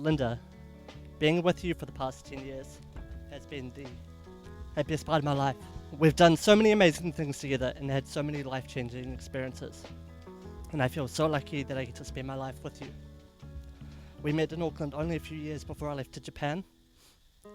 Linda, being with you for the past 10 years has been the happiest part of my life. We've done so many amazing things together and had so many life-changing experiences. And I feel so lucky that I get to spend my life with you. We met in Auckland only a few years before I left to Japan.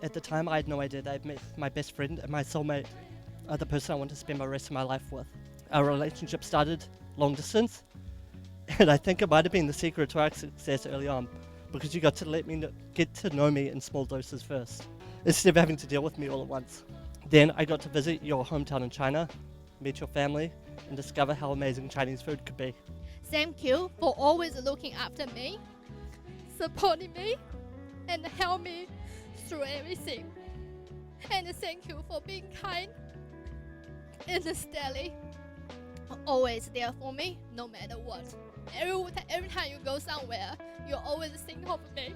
At the time, I had no idea that I'd met my best friend and my soulmate, the person I want to spend the rest of my life with. Our relationship started long distance, and I think it might have been the secret to our success early on, because you got to let me get to know me in small doses first, instead of having to deal with me all at once. Then I got to visit your hometown in China, meet your family, and discover how amazing Chinese food could be. Thank you for always looking after me, supporting me, and help me through everything. And thank you for being kind and steady, always there for me, no matter what. Every time you go somewhere, you always think of me.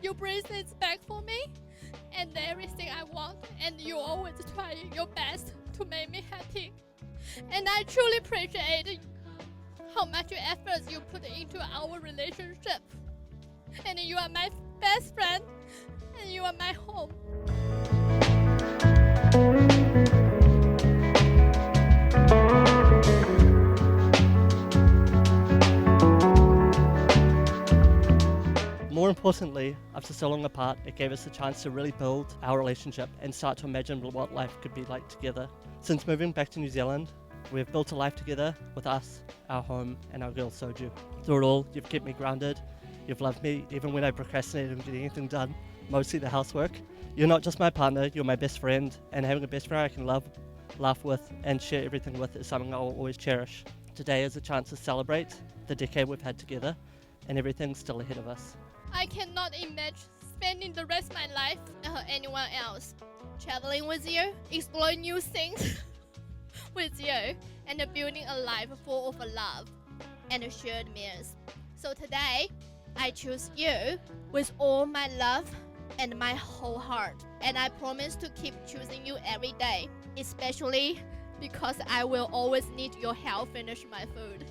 You bring things back for me and everything I want, and you always try your best to make me happy. And I truly appreciate how much efforts you put into our relationship. And you are my best friend, and you are my home. More importantly, after so long apart, it gave us a chance to really build our relationship and start to imagine what life could be like together. Since moving back to New Zealand, we've built a life together with us, our home, and our girl Soju. Through it all, you've kept me grounded. You've loved me even when I procrastinated on getting anything done, mostly the housework. You're not just my partner, you're my best friend, and having a best friend I can love, laugh with, and share everything with is something I'll always cherish. Today is a chance to celebrate the decade we've had together, and everything's still ahead of us. I cannot imagine spending the rest of my life with anyone else. Traveling with you, exploring new things with you, and building a life full of love and shared meals. So today, I choose you with all my love and my whole heart. And I promise to keep choosing you every day, especially because I will always need your help finish my food.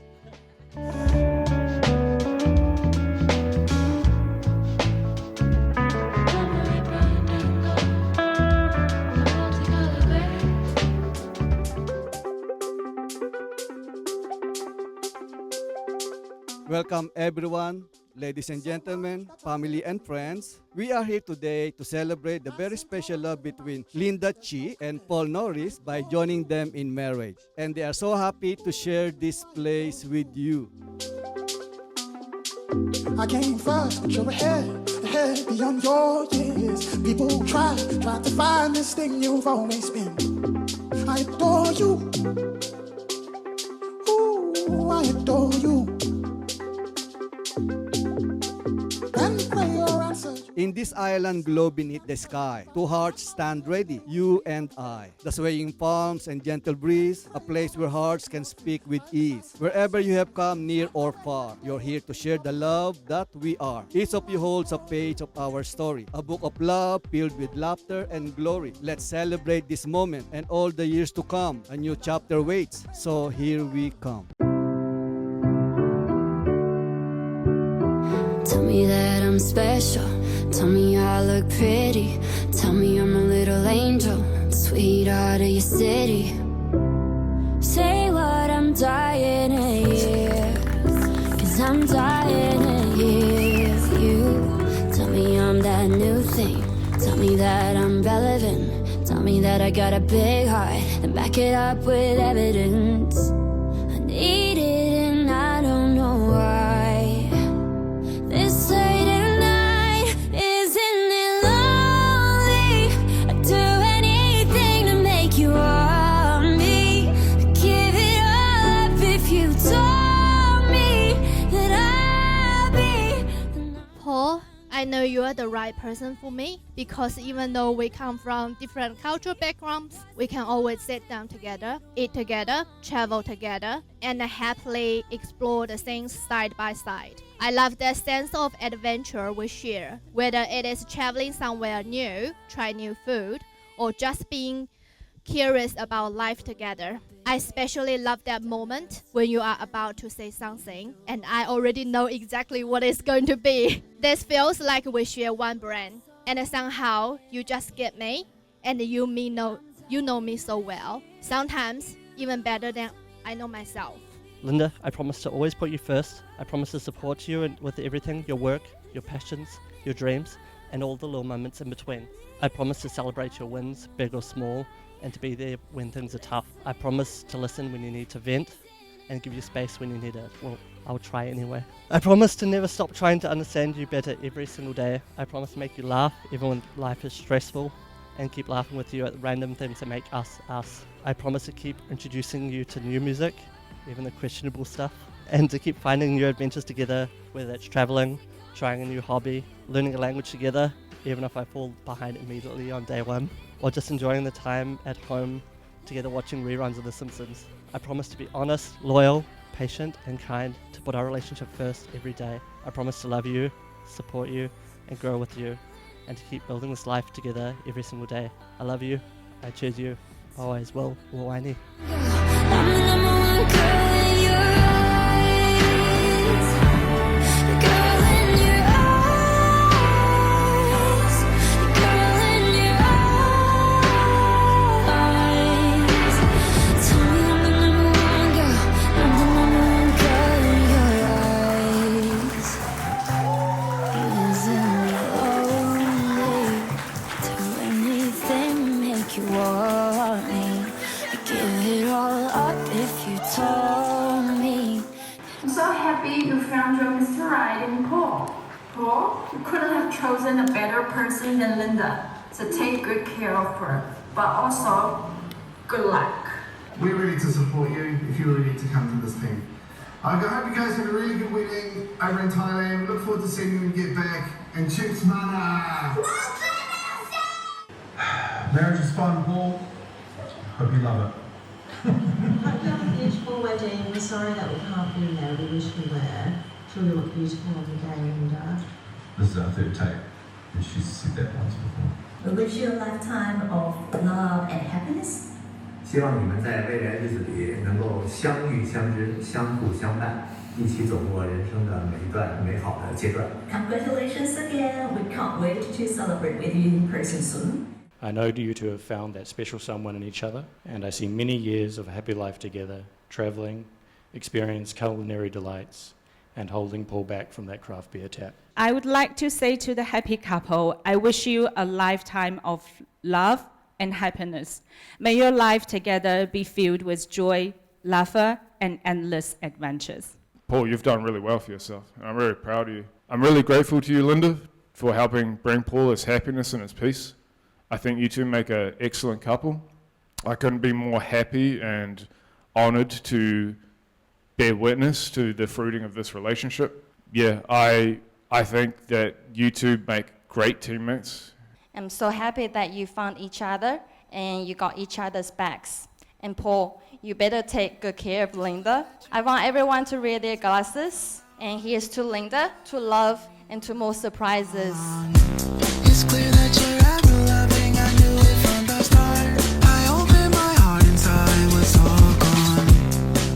Welcome everyone, ladies and gentlemen, family and friends. We are here today to celebrate the very special love between Linda Chi and Paul Norris by joining them in marriage. And they are so happy to share this place with you. I came first, but you're ahead beyond your years. People try to find this thing you've always been. I adore you. Ooh, I adore you. In this island glow beneath the sky, two hearts stand ready, you and I. The swaying palms and gentle breeze, a place where hearts can speak with ease. Wherever you have come, near or far, you're here to share the love that we are. Each of you holds a page of our story, a book of love filled with laughter and glory. Let's celebrate this moment and all the years to come. A new chapter waits, so here we come. Tell me that I'm special. Tell me I look pretty. Tell me I'm a little angel, sweetheart of your city. Say what I'm dying to hear, 'cause I'm dying to hear you. Tell me I'm that new thing. Tell me that I'm relevant. Tell me that I got a big heart, and back it up with evidence. I need it and I don't know why. This late at night, isn't it lonely? I'd do anything to make you want me. I'd give it all up if you told me that I'd be. Paul, I know you are the right person for me, because even though we come from different cultural backgrounds, we can always sit down together, eat together, travel together, and happily explore the things side by side. I love that sense of adventure we share, whether it is traveling somewhere new, try new food, or just being curious about life together. I especially love that moment when you are about to say something and I already know exactly what it's going to be. This feels like we share one brain, and somehow you just get me, and you know me so well. Sometimes even better than I know myself. Linda, I promise to always put you first. I promise to support you with everything, your work, your passions, your dreams, and all the little moments in between. I promise to celebrate your wins, big or small, and to be there when things are tough. I promise to listen when you need to vent and give you space when you need it. Well, I'll try anyway. I promise to never stop trying to understand you better every single day. I promise to make you laugh even when life is stressful and keep laughing with you at random things that make us us. I promise to keep introducing you to new music, even the questionable stuff, and to keep finding new adventures together, whether that's traveling, trying a new hobby, learning a language together, even if I fall behind immediately on day one, or just enjoying the time at home together watching reruns of The Simpsons. I promise to be honest, loyal, patient, and kind, to put our relationship first every day. I promise to love you, support you, and grow with you, and to keep building this life together every single day. I love you, I choose you, always will, Wani. I'm the number one girl in your eyes. Girl in your eyes. Girl in your eyes. Tell me I'm the number one girl. I'm the number one girl in your eyes. Isn't it lonely to anything make you want me? Give it all up if you told me. I'm so happy you found your Mr. Right in Paul. Paul, you couldn't have chosen a better person than Linda. So take good care of her, but also good luck. We're ready to support you if you're ready to come to this team. I hope you guys have a really good wedding over in Thailand. Look forward to seeing you when you get back. And chips mana! Marriage is fun, Paul. Hope you love it. Hope you have a beautiful wedding. We're sorry that we can't be there. We wish we were. Sure you look beautiful on the day, Linda. This is our third take, and she's said that once before. We wish you a lifetime of love and happiness. 希望你们在未来日子里能够相遇相知，相互相伴，一起走过人生的每一段美好的阶段。 Congratulations again. We can't wait to celebrate with you in person soon. I know you two have found that special someone in each other, and I see many years of a happy life together, travelling, experience culinary delights, and holding Paul back from that craft beer tap. I would like to say to the happy couple, I wish you a lifetime of love and happiness. May your life together be filled with joy, laughter, and endless adventures. Paul, you've done really well for yourself, and I'm very proud of you. I'm really grateful to you, Linda, for helping bring Paul his happiness and his peace. I think you two make an excellent couple. I couldn't be more happy and honoured to bear witness to the fruiting of this relationship. Yeah, I think that you two make great teammates. I'm so happy that you found each other and you got each other's backs. And Paul, you better take good care of Linda. I want everyone to raise their glasses. And here's to Linda, to love, and to more surprises. It's clear that you're ever loving. I knew it from the start. I opened my heart inside was all gone.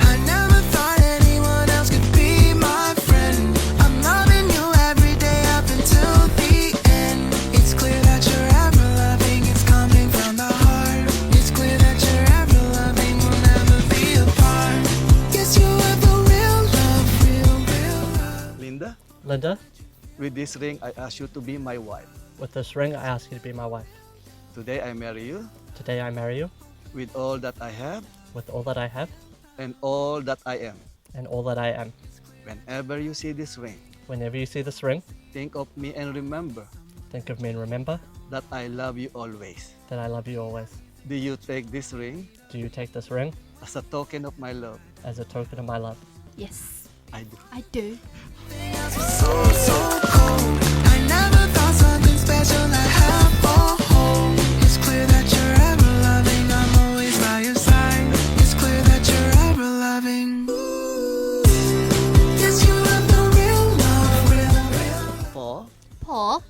I never thought anyone else could be my friend. I'm loving you every day up until the end. It's clear that you're ever loving. It's coming from the heart. It's clear that you're ever loving. We'll never be apart. Yes, you have the real love, real love. Linda, Linda, with this ring, I ask you to be my wife. with this ring I ask you to be my wife. Today I marry you. Today I marry you. With all that I have. With all that I have. And all that I am. And all that I am. Whenever you see this ring. Whenever you see this ring. Think of me and remember. Think of me and remember. That I love you always. That I love you always. Do you take this ring? Do you take this ring? As a token of my love. As a token of my love. Yes. I do. I do. So cold. I never thought something special I have for home. It's clear that you're ever loving. I'm always by your side. It's clear that you're ever loving. Yes, you have the real love, real. Paul. Paul,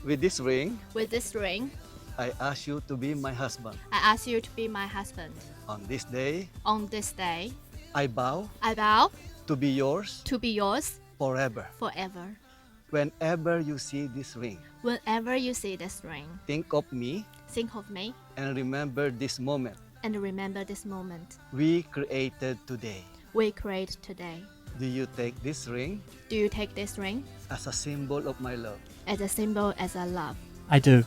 With this ring. with this ring, I ask you to be my husband. I ask you to be my husband. On this day, On this day, I vow I vow to be yours to be yours forever. forever. Whenever you see this ring, Whenever you see this ring, think of me think of me and remember this moment and remember this moment we created today. we create today. Do you take this ring Do you take this ring as a symbol of my love? as a symbol as a love? I do.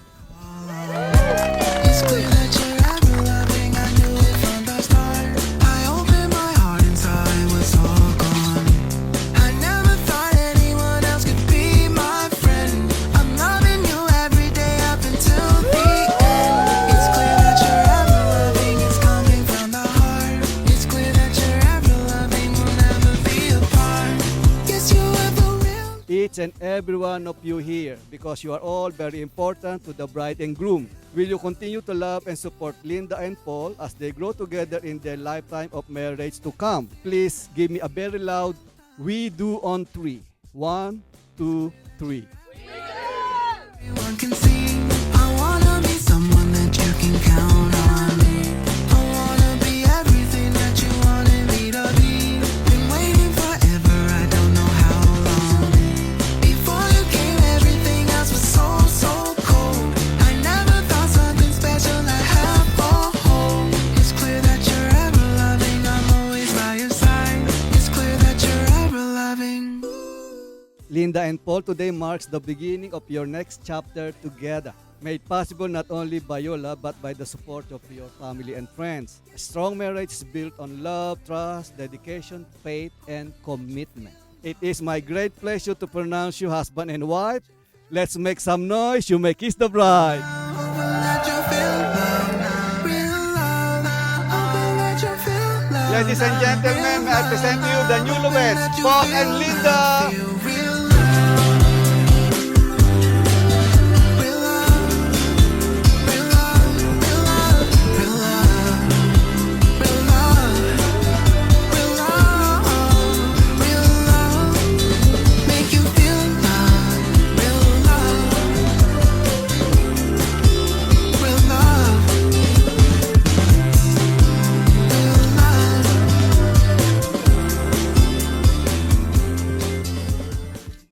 It's clear that you're ever loving. I knew it from the start. I opened my heart inside was all gone. I never thought anyone else could be my friend. I'm loving you every day up until the end. It's clear that you're ever loving. It's coming from the heart. It's clear that you're ever loving. We'll never be apart. Yes, you ever will. Each and every one of you here, because you are all very important to the bride and groom. Will you continue to love and support Linda and Paul as they grow together in their lifetime of marriage to come? Please give me a very loud "we do" on 3. 1, 2, 3. Everyone can see. I wanna be someone that you can count on. I wanna be everything that you wanted me to be. Been waiting forever, I don't know how long. Before you came, everything else was so, so cold. I never thought something special I'd have for home. It's clear that you're ever loving. I'm always by your side. It's clear that you're ever loving. Linda and Paul, today marks the beginning of your next chapter together. Made possible not only by your love but by the support of your family and friends. A strong marriage is built on love, trust, dedication, faith, and commitment. It is my great pleasure to pronounce you husband and wife. Let's make some noise. You may kiss the bride. That you feel love, real love. Hoping that you feel love. Ladies and gentlemen, may I present to you the newlyweds, Paul and Linda.